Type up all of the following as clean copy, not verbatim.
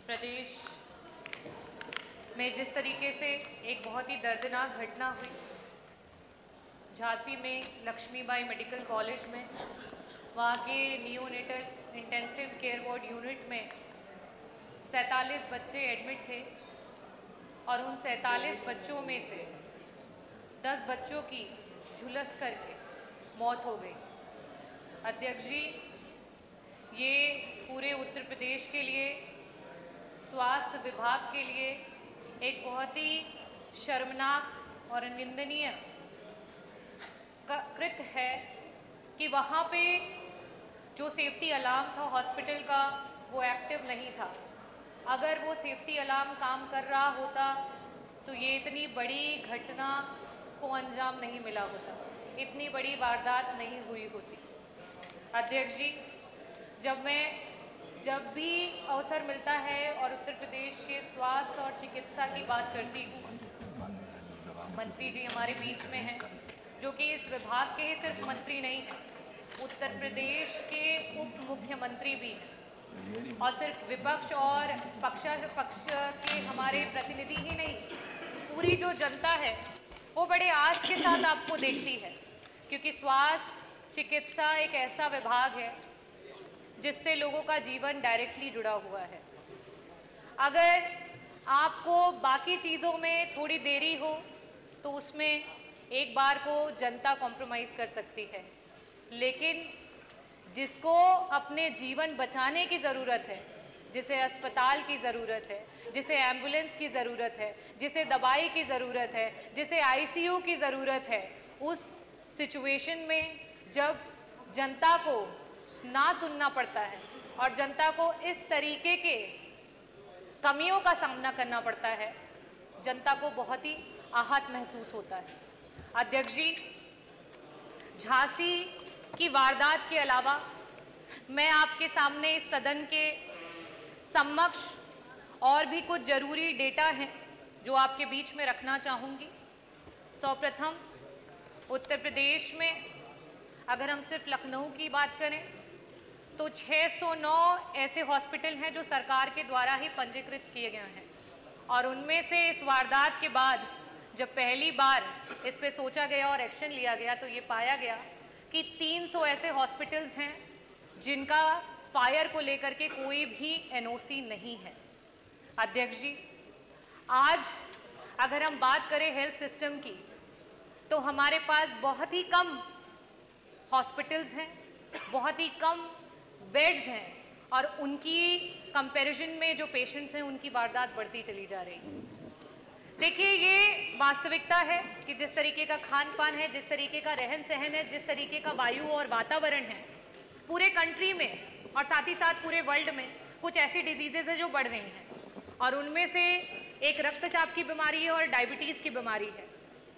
प्रदेश में जिस तरीके से एक बहुत ही दर्दनाक घटना हुई, झांसी में लक्ष्मीबाई मेडिकल कॉलेज में वहाँ के neonatal intensive care ward unit में 47 बच्चे एडमिट थे और उन 47 बच्चों में से 10 बच्चों की झुलस करके मौत हो गई। अध्यक्ष जी, ये पूरे उत्तर प्रदेश के लिए, स्वास्थ्य विभाग के लिए एक बहुत ही शर्मनाक और निंदनीय कृत्य है कि वहाँ पे जो सेफ्टी अलार्म था हॉस्पिटल का वो एक्टिव नहीं था। अगर वो सेफ्टी अलार्म काम कर रहा होता तो ये इतनी बड़ी घटना को अंजाम नहीं मिला होता, इतनी बड़ी वारदात नहीं हुई होती। अध्यक्ष जी, जब भी अवसर मिलता है और उत्तर प्रदेश के स्वास्थ्य और चिकित्सा की बात करती हूँ, मंत्री जी हमारे बीच में हैं जो कि इस विभाग के ही सिर्फ मंत्री नहीं हैं, उत्तर प्रदेश के उप मुख्यमंत्री भी हैं और सिर्फ विपक्ष और पक्ष के हमारे प्रतिनिधि ही नहीं, पूरी जो जनता है वो बड़े आस के साथ आपको देखती है, क्योंकि स्वास्थ्य चिकित्सा एक ऐसा विभाग है जिससे लोगों का जीवन डायरेक्टली जुड़ा हुआ है। अगर आपको बाकी चीज़ों में थोड़ी देरी हो तो उसमें एक बार को जनता कॉम्प्रोमाइज़ कर सकती है, लेकिन जिसको अपने जीवन बचाने की ज़रूरत है, जिसे अस्पताल की ज़रूरत है, जिसे एम्बुलेंस की ज़रूरत है, जिसे दवाई की ज़रूरत है, जिसे आईसीयू की ज़रूरत है, उस सिचुएशन में जब जनता को ना सुनना पड़ता है और जनता को इस तरीके के कमियों का सामना करना पड़ता है, जनता को बहुत ही आहत महसूस होता है। अध्यक्ष जी, झांसी की वारदात के अलावा मैं आपके सामने इस सदन के समक्ष और भी कुछ ज़रूरी डेटा हैं जो आपके बीच में रखना चाहूँगी। सर्वप्रथम उत्तर प्रदेश में अगर हम सिर्फ लखनऊ की बात करें तो 609 ऐसे हॉस्पिटल हैं जो सरकार के द्वारा ही पंजीकृत किए गए हैं और उनमें से इस वारदात के बाद जब पहली बार इस पे सोचा गया और एक्शन लिया गया तो ये पाया गया कि 300 ऐसे हॉस्पिटल्स हैं जिनका फायर को लेकर के कोई भी एनओसी नहीं है। अध्यक्ष जी, आज अगर हम बात करें हेल्थ सिस्टम की तो हमारे पास बहुत ही कम हॉस्पिटल्स हैं, बहुत ही कम बेड्स हैं और उनकी कंपैरिजन में जो पेशेंट्स हैं उनकी वारदात बढ़ती चली जा रही है। देखिए, ये वास्तविकता है कि जिस तरीके का खान पान है, जिस तरीके का रहन सहन है, जिस तरीके का वायु और वातावरण है पूरे कंट्री में और साथ ही साथ पूरे वर्ल्ड में कुछ ऐसी डिजीजेज है जो बढ़ रही हैं और उनमें से एक रक्तचाप की बीमारी है और डायबिटीज़ की बीमारी है।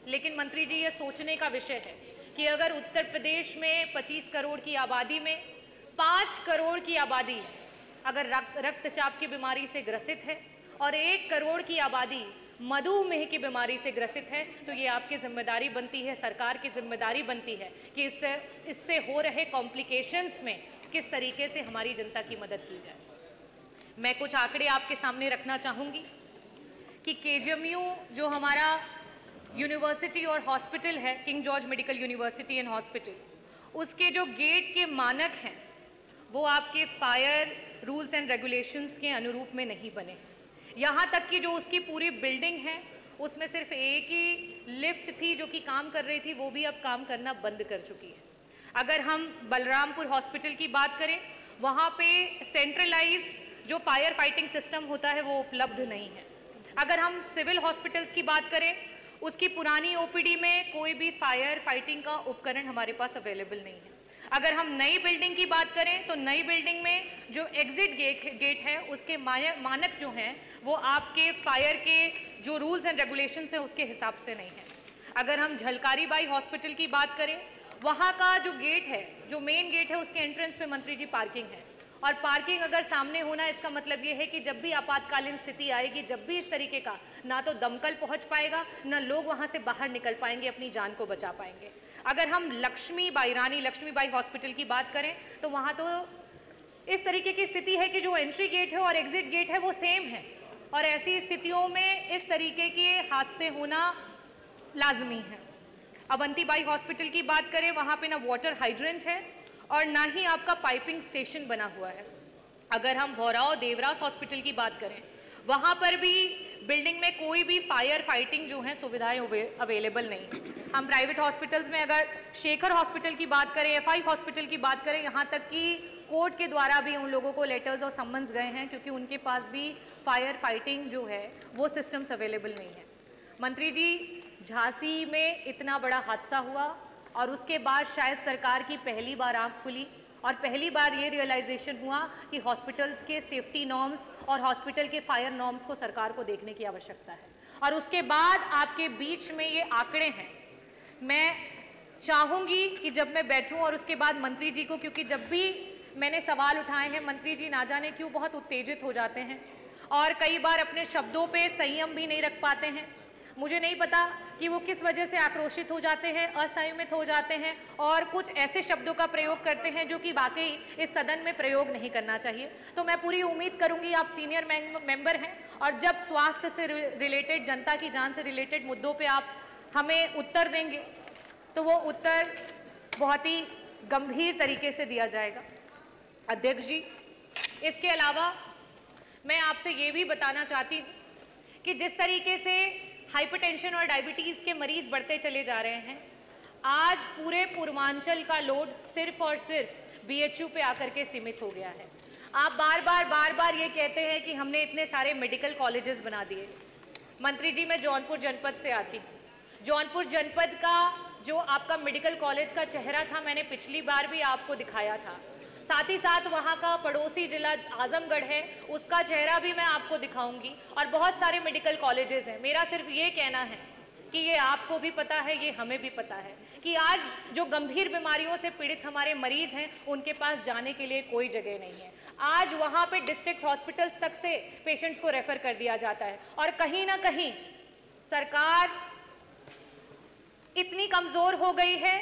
लेकिन मंत्री जी, ये सोचने का विषय है कि अगर उत्तर प्रदेश में 25 करोड़ की आबादी में 5 करोड़ की आबादी अगर रक्तचाप की बीमारी से ग्रसित है और 1 करोड़ की आबादी मधुमेह की बीमारी से ग्रसित है तो ये आपकी जिम्मेदारी बनती है, सरकार की जिम्मेदारी बनती है कि इससे हो रहे कॉम्प्लिकेशंस में किस तरीके से हमारी जनता की मदद की जाए। मैं कुछ आंकड़े आपके सामने रखना चाहूँगी कि केजीएमयू जो हमारा यूनिवर्सिटी और हॉस्पिटल है, king George medical university and hospital, उसके जो गेट के मानक हैं वो आपके फायर रूल्स एंड रेगुलेशंस के अनुरूप में नहीं बने हैं। यहाँ तक कि जो उसकी पूरी बिल्डिंग है उसमें सिर्फ एक ही लिफ्ट थी जो कि काम कर रही थी, वो भी अब काम करना बंद कर चुकी है। अगर हम बलरामपुर हॉस्पिटल की बात करें, वहाँ पे सेंट्रलाइज्ड जो फायर फाइटिंग सिस्टम होता है वो उपलब्ध नहीं है। अगर हम सिविल हॉस्पिटल्स की बात करें, उसकी पुरानी ओपीडी में कोई भी फायर फाइटिंग का उपकरण हमारे पास अवेलेबल नहीं है। अगर हम नई बिल्डिंग की बात करें तो नई बिल्डिंग में जो एग्जिट गेट है उसके मानक जो हैं वो आपके फायर के जो रूल्स एंड रेगुलेशंस हैं उसके हिसाब से नहीं है। अगर हम झलकारी बाई हॉस्पिटल की बात करें, वहाँ का जो गेट है, जो मेन गेट है, उसके एंट्रेंस पे मंत्री जी पार्किंग है और पार्किंग अगर सामने होना, इसका मतलब ये है कि जब भी आपातकालीन स्थिति आएगी, जब भी इस तरीके का, ना तो दमकल पहुंच पाएगा, ना लोग वहां से बाहर निकल पाएंगे, अपनी जान को बचा पाएंगे। अगर हम रानी लक्ष्मीबाई हॉस्पिटल की बात करें तो वहाँ तो इस तरीके की स्थिति है कि जो एंट्री गेट है और एग्जिट गेट है वो सेम है, और ऐसी स्थितियों में इस तरीके के हादसे होना लाजमी है। अवंतीबाई हॉस्पिटल की बात करें, वहाँ पे ना वाटर हाइड्रेंट है और ना ही आपका पाइपिंग स्टेशन बना हुआ है। अगर हम भौराव देवरास हॉस्पिटल की बात करें, वहाँ पर भी बिल्डिंग में कोई भी फायर फाइटिंग जो है सुविधाएं अवेलेबल नहीं है। हम प्राइवेट हॉस्पिटल्स में अगर शेखर हॉस्पिटल की बात करें, एफआई हॉस्पिटल की बात करें, यहाँ तक कि कोर्ट के द्वारा भी उन लोगों को लेटर्स और सम्मन्स गए हैं, क्योंकि उनके पास भी फायर फाइटिंग जो है वो सिस्टम्स अवेलेबल नहीं है। मंत्री जी, झांसी में इतना बड़ा हादसा हुआ और उसके बाद शायद सरकार की पहली बार आंख खुली और पहली बार ये रियलाइजेशन हुआ कि हॉस्पिटल्स के सेफ्टी नॉर्म्स और हॉस्पिटल के फायर नॉर्म्स को सरकार को देखने की आवश्यकता है। और उसके बाद आपके बीच में ये आंकड़े हैं, मैं चाहूँगी कि जब मैं बैठूँ और उसके बाद मंत्री जी को, क्योंकि जब भी मैंने सवाल उठाए हैं मंत्री जी ना जाने क्यों बहुत उत्तेजित हो जाते हैं और कई बार अपने शब्दों पे संयम भी नहीं रख पाते हैं। मुझे नहीं पता कि वो किस वजह से आक्रोशित हो जाते हैं, असंयमित हो जाते हैं और कुछ ऐसे शब्दों का प्रयोग करते हैं जो कि वाकई इस सदन में प्रयोग नहीं करना चाहिए। तो मैं पूरी उम्मीद करूंगी, आप सीनियर मेंबर हैं और जब स्वास्थ्य से रिलेटेड, जनता की जान से रिलेटेड मुद्दों पे आप हमें उत्तर देंगे तो वो उत्तर बहुत ही गंभीर तरीके से दिया जाएगा। अध्यक्ष जी, इसके अलावा मैं आपसे ये भी बताना चाहती हूँ कि जिस तरीके से हाइपरटेंशन और डायबिटीज़ के मरीज बढ़ते चले जा रहे हैं, आज पूरे पूर्वांचल का लोड सिर्फ और सिर्फ बीएचयू पे आकर के सीमित हो गया है। आप बार बार ये कहते हैं कि हमने इतने सारे मेडिकल कॉलेजेस बना दिए। मंत्री जी, मैं जौनपुर जनपद से आती हूँ। जौनपुर जनपद का जो आपका मेडिकल कॉलेज का चेहरा था, मैंने पिछली बार भी आपको दिखाया था। साथ ही साथ वहाँ का पड़ोसी जिला आजमगढ़ है, उसका चेहरा भी मैं आपको दिखाऊंगी और बहुत सारे मेडिकल कॉलेजेस हैं। मेरा सिर्फ ये कहना है कि ये आपको भी पता है, ये हमें भी पता है कि आज जो गंभीर बीमारियों से पीड़ित हमारे मरीज हैं, उनके पास जाने के लिए कोई जगह नहीं है। आज वहाँ पे डिस्ट्रिक्ट हॉस्पिटल्स तक से पेशेंट्स को रेफर कर दिया जाता है और कहीं ना कहीं सरकार इतनी कमज़ोर हो गई है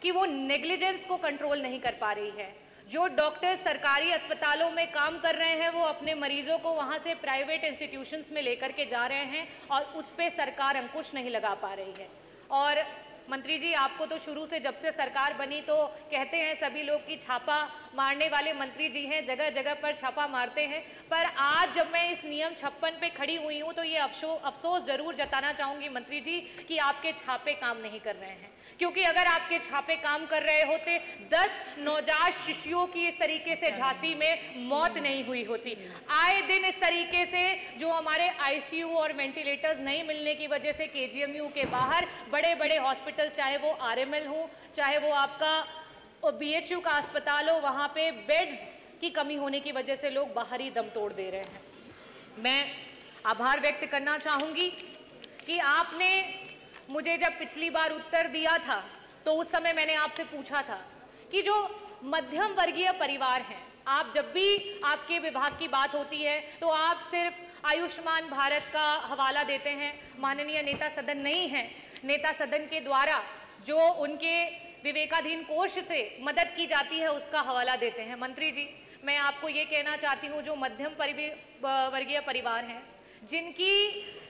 कि वो नेग्लिजेंस को कंट्रोल नहीं कर पा रही है। जो डॉक्टर सरकारी अस्पतालों में काम कर रहे हैं वो अपने मरीजों को वहां से प्राइवेट इंस्टीट्यूशंस में लेकर के जा रहे हैं और उस पर सरकार अंकुश नहीं लगा पा रही है। और मंत्री जी, आपको तो शुरू से, जब से सरकार बनी तो कहते हैं सभी लोग कि छापा मारने वाले मंत्री जी हैं, जगह जगह पर छापा मारते हैं, पर आज जब मैं इस नियम 56 पे खड़ी हुई हूँ तो ये अफसोस जरूर जताना चाहूँगी मंत्री जी कि आपके छापे काम नहीं कर रहे हैं। क्योंकि अगर आपके छापे काम कर रहे होते, 10 नवजात शिशुओं की इस तरीके से झांसी में मौत नहीं हुई होती। आए दिन इस तरीके से जो हमारे आईसीयू और वेंटिलेटर्स नहीं मिलने की वजह से केजीएमयू के बाहर बड़े बड़े हॉस्पिटल, चाहे वो आरएमएल हो, चाहे वो आपका बीएचयू का अस्पताल हो, वहाँ पे बेड्स की कमी होने की वजह से लोग बाहर ही दम तोड़ दे रहे हैं। मैं आभार व्यक्त करना चाहूँगी कि आपने मुझे जब पिछली बार उत्तर दिया था तो उस समय मैंने आपसे पूछा था कि जो मध्यम वर्गीय परिवार हैं, आप जब भी आपके विभाग की बात होती है तो आप सिर्फ आयुष्मान भारत का हवाला देते हैं। माननीय नेता सदन नहीं है, नेता सदन के द्वारा जो उनके विवेकाधीन कोष से मदद की जाती है उसका हवाला देते हैं। मंत्री जी, मैं आपको ये कहना चाहती हूँ, जो मध्यम वर्गीय परिवार हैं जिनकी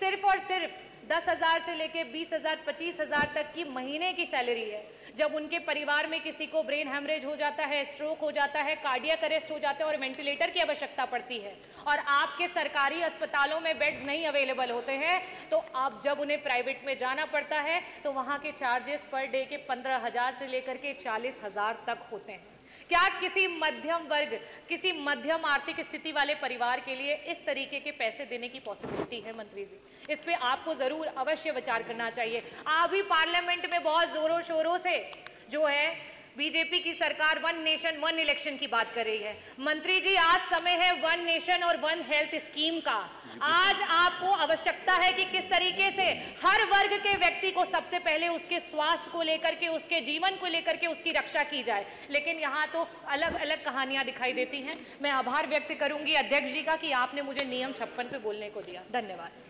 सिर्फ और सिर्फ 10,000 से लेके 20,000, 25,000 तक की महीने की सैलरी है, जब उनके परिवार में किसी को ब्रेन हेमरेज हो जाता है, स्ट्रोक हो जाता है, कार्डियक अरेस्ट हो जाता है और वेंटिलेटर की आवश्यकता पड़ती है और आपके सरकारी अस्पतालों में बेड्स नहीं अवेलेबल होते हैं, तो आप जब उन्हें प्राइवेट में जाना पड़ता है तो वहाँ के चार्जेस पर डे के 15,000 से लेकर के 40,000 तक होते हैं। क्या किसी मध्यम वर्ग, किसी मध्यम आर्थिक स्थिति वाले परिवार के लिए इस तरीके के पैसे देने की पॉसिबिलिटी है? मंत्री जी, इस पे आपको जरूर अवश्य विचार करना चाहिए। अभी पार्लियामेंट में बहुत जोरों शोरों से जो है बीजेपी की सरकार 1 नेशन 1 इलेक्शन की बात कर रही है। मंत्री जी, आज समय है 1 नेशन और 1 हेल्थ स्कीम का। आज आपको आवश्यकता है कि किस तरीके से हर वर्ग के व्यक्ति को सबसे पहले उसके स्वास्थ्य को लेकर के, उसके जीवन को लेकर के उसकी रक्षा की जाए, लेकिन यहाँ तो अलग अलग कहानियां दिखाई देती हैं। मैं आभार व्यक्त करूंगी अध्यक्ष जी का कि आपने मुझे नियम 56 पे बोलने को दिया। धन्यवाद।